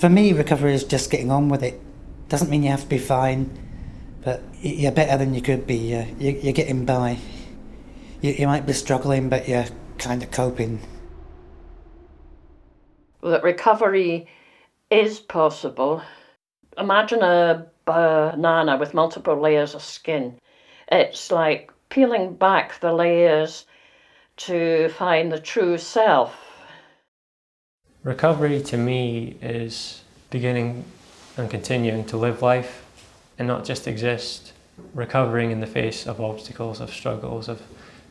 For me, recovery is just getting on with it. Doesn't mean you have to be fine, but you're better than you could be. You're getting by. You might be struggling, but you're kind of coping. That recovery is possible. Imagine a banana with multiple layers of skin. It's like peeling back the layers to find the true self. Recovery to me is beginning and continuing to live life and not just exist. Recovering in the face of obstacles, of struggles, of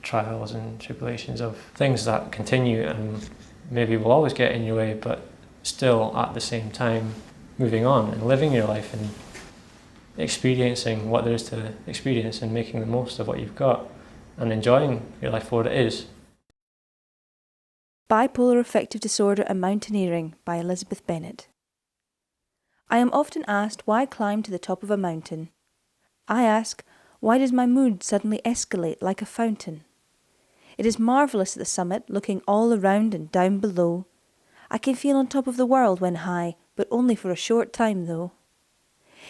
trials and tribulations, of things that continue and maybe will always get in your way, but still at the same time moving on and living your life and experiencing what there is to experience and making the most of what you've got and enjoying your life for what it is. Bipolar Affective Disorder and Mountaineering by Elizabeth Bennett. I am often asked why I climb to the top of a mountain. I ask, why does my mood suddenly escalate like a fountain? It is marvellous at the summit, looking all around and down below. I can feel on top of the world when high, but only for a short time though.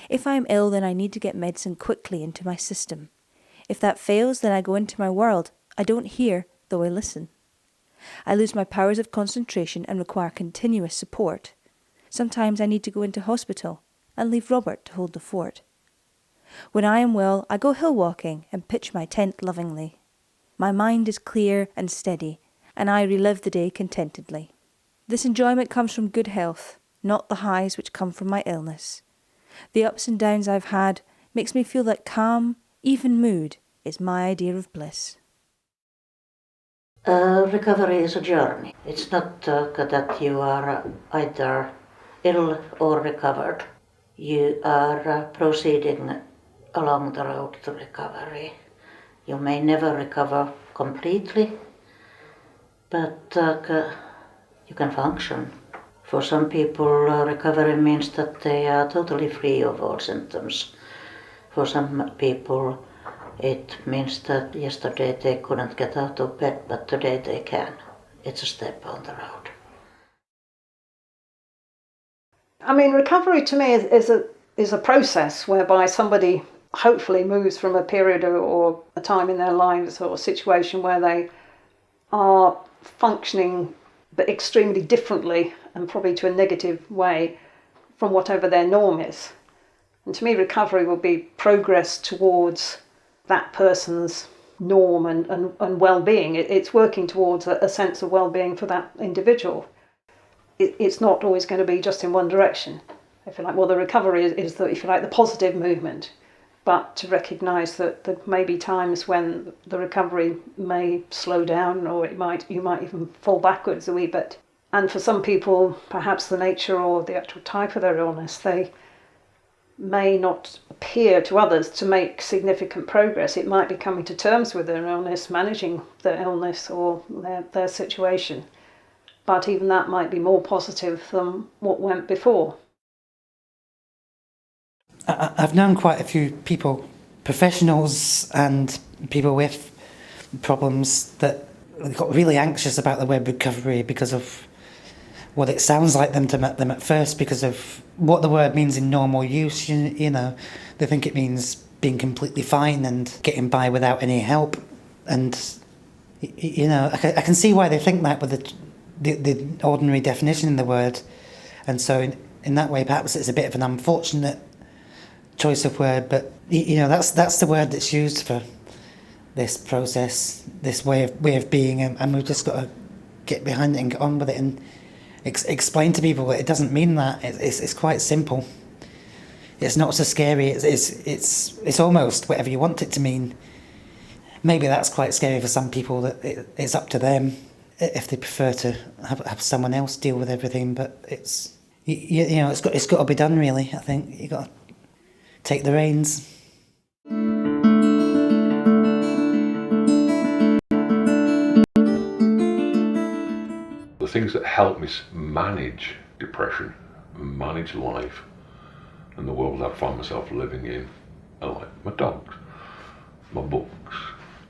If I am ill, then I need to get medicine quickly into my system. If that fails, then I go into my world. I don't hear, though I listen. I lose my powers of concentration and require continuous support. Sometimes I need to go into hospital and leave Robert to hold the fort. When I am well, I go hill walking and pitch my tent lovingly. My mind is clear and steady, and I relive the day contentedly. This enjoyment comes from good health, not the highs which come from my illness. The ups and downs I've had makes me feel that calm, even mood is my idea of bliss. Recovery is a journey. It's not that you are either ill or recovered. You are proceeding along the road to recovery. You may never recover completely, but you can function. For some people, recovery means that they are totally free of all symptoms. For some people, it means that yesterday they couldn't get out of bed, but today they can. It's a step on the road. I mean, recovery to me is a process whereby somebody hopefully moves from a period or a time in their lives or a situation where they are functioning but extremely differently and probably to a negative way from whatever their norm is. And to me, recovery will be progress towards that person's norm and well-being. It's working towards a sense of well-being for that individual. It's not always going to be just in one direction. If you like, well, the recovery is the, if you like, the positive movement, but to recognise that there may be times when the recovery may slow down, or you might even fall backwards a wee bit. And for some people, perhaps the nature or the actual type of their illness, they may not appear to others to make significant progress. It might be coming to terms with their illness, managing their illness or their situation. But even that might be more positive than what went before. I've known quite a few people, professionals and people with problems, that got really anxious about the word recovery because of what it sounds like them at first, because of what the word means in normal use. You know, they think it means being completely fine and getting by without any help. And, you know, I can see why they think that with the ordinary definition of the word. And so in that way, perhaps it's a bit of an unfortunate choice of word, but, you know, that's the word that's used for this process, this way of being, and we've just got to get behind it and get on with it and explain to people that it doesn't mean that. It's quite simple. It's not so scary. It's almost whatever you want it to mean. Maybe that's quite scary for some people. That it's up to them if they prefer to have someone else deal with everything. But it's you know it's got to be done, really. I think you got to take the reins. The things that help me manage depression, manage life, and the world I find myself living in, are like my dogs, my books,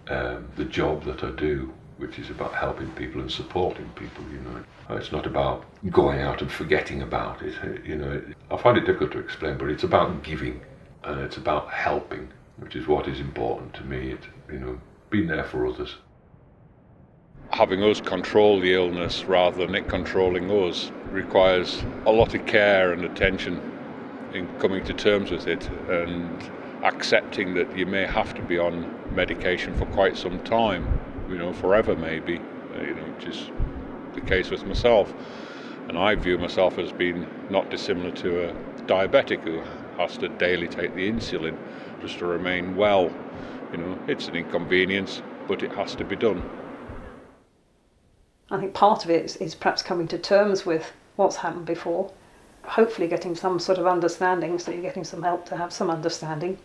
the job that I do, which is about helping people and supporting people, you know. It's not about going out and forgetting about it, you know. I find it difficult to explain, but it's about giving and it's about helping, which is what is important to me. It's, you know, being there for others. Having us control the illness rather than it controlling us requires a lot of care and attention in coming to terms with it and accepting that you may have to be on medication for quite some time, you know, forever maybe, you know, which is the case with myself. And I view myself as being not dissimilar to a diabetic who has to daily take the insulin just to remain well. You know, it's an inconvenience, but it has to be done. I think part of it is perhaps coming to terms with what's happened before, hopefully getting some sort of understanding, so you're getting some help to have some understanding,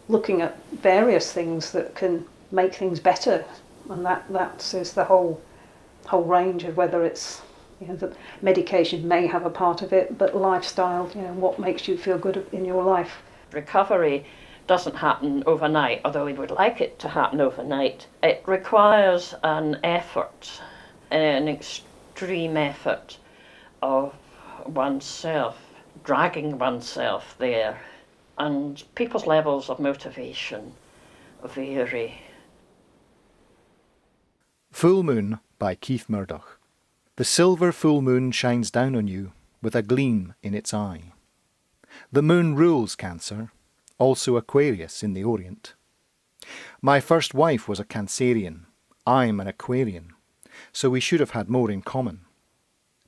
looking at various things that can make things better, and that is the whole range of whether it's, you know, the medication may have a part of it, but lifestyle, you know, what makes you feel good in your life. Recovery doesn't happen overnight, although we would like it to happen overnight. It requires an effort, an extreme effort of oneself, dragging oneself there, and people's levels of motivation vary. Full Moon by Keith Murdoch. The silver full moon shines down on you with a gleam in its eye. The moon rules Cancer, also Aquarius in the Orient. My first wife was a Cancerian, I'm an Aquarian, so we should have had more in common.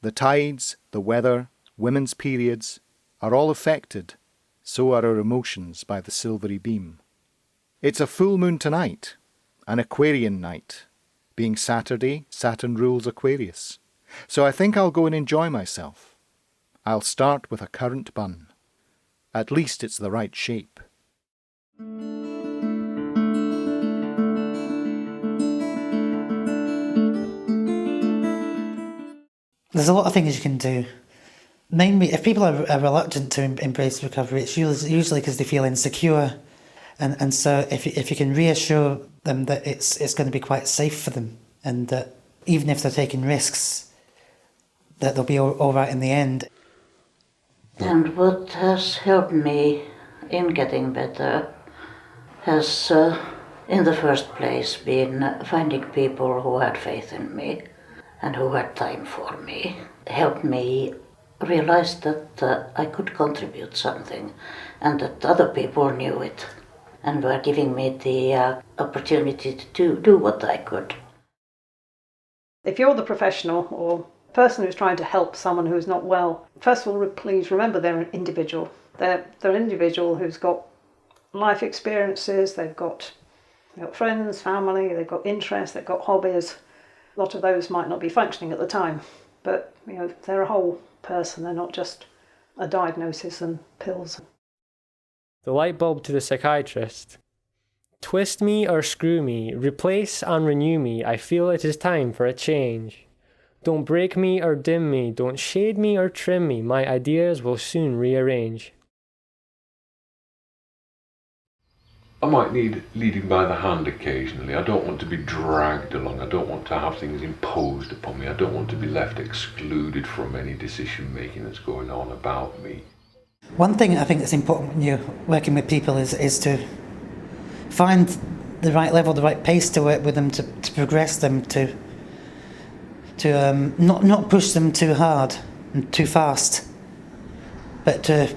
The tides, the weather, women's periods are all affected, so are our emotions by the silvery beam. It's a full moon tonight, an Aquarian night. Being Saturday, Saturn rules Aquarius. So I think I'll go and enjoy myself. I'll start with a currant bun. At least it's the right shape. There's a lot of things you can do. Mainly, if people are reluctant to embrace recovery, it's usually because they feel insecure. And so if you can reassure them that it's going to be quite safe for them, and that even if they're taking risks, that they'll be all right in the end. And what has helped me in getting better has, in the first place, been finding people who had faith in me and who had time for me. Helped me realize that I could contribute something and that other people knew it and were giving me the opportunity to do what I could. If you're the professional or person who's trying to help someone who's not well, first of all, please remember they're an individual. They're an individual who's got life experiences, they've got friends, family, they've got interests, they've got hobbies. A lot of those might not be functioning at the time, but you know, they're a whole person, they're not just a diagnosis and pills. The light bulb to the psychiatrist. Twist me or screw me, replace and renew me, I feel it is time for a change. Don't break me or dim me, don't shade me or trim me, my ideas will soon rearrange. I might need leading by the hand occasionally. I don't want to be dragged along. I don't want to have things imposed upon me. I don't want to be left excluded from any decision making that's going on about me. One thing I think that's important when you're working with people is to find the right level, the right pace to work with them, to progress them, to not push them too hard and too fast, but to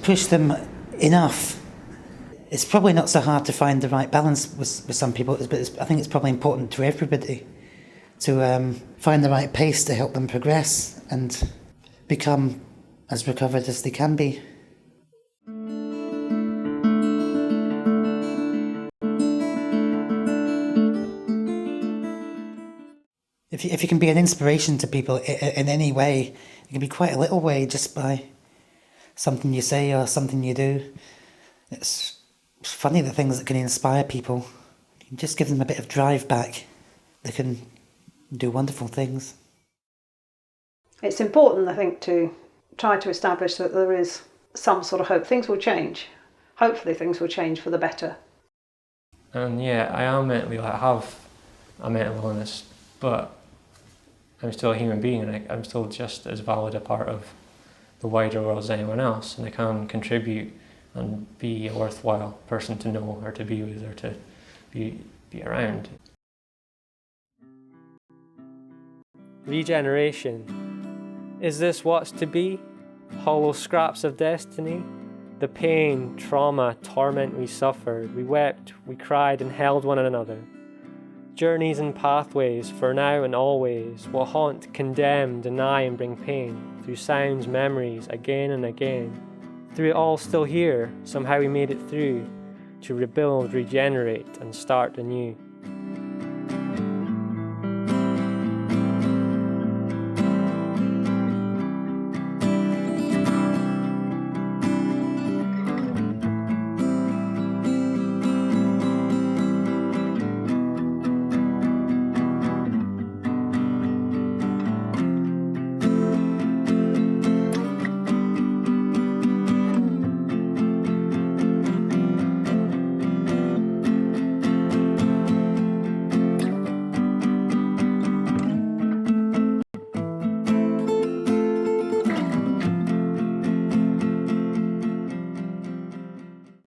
push them enough. It's probably not so hard to find the right balance with some people, but I think it's probably important to everybody to find the right pace to help them progress and become as recovered as they can be. If you can be an inspiration to people in any way, it can be quite a little way, just by something you say or something you do. It's funny the things that can inspire people. You can just give them a bit of drive back. They can do wonderful things. It's important, I think, to try to establish that there is some sort of hope. Things will change. Hopefully things will change for the better. And yeah, I am mentally, I have a mental illness, but I'm still a human being, and I'm still just as valid a part of the wider world as anyone else, and I can contribute and be a worthwhile person to know or to be with or to be around. Regeneration. Is this what's to be? Hollow scraps of destiny? The pain, trauma, torment we suffered, we wept, we cried and held one another. Journeys and pathways, for now and always, will haunt, condemn, deny and bring pain, through sounds, memories, again and again. Through it all still here, somehow we made it through, to rebuild, regenerate and start anew.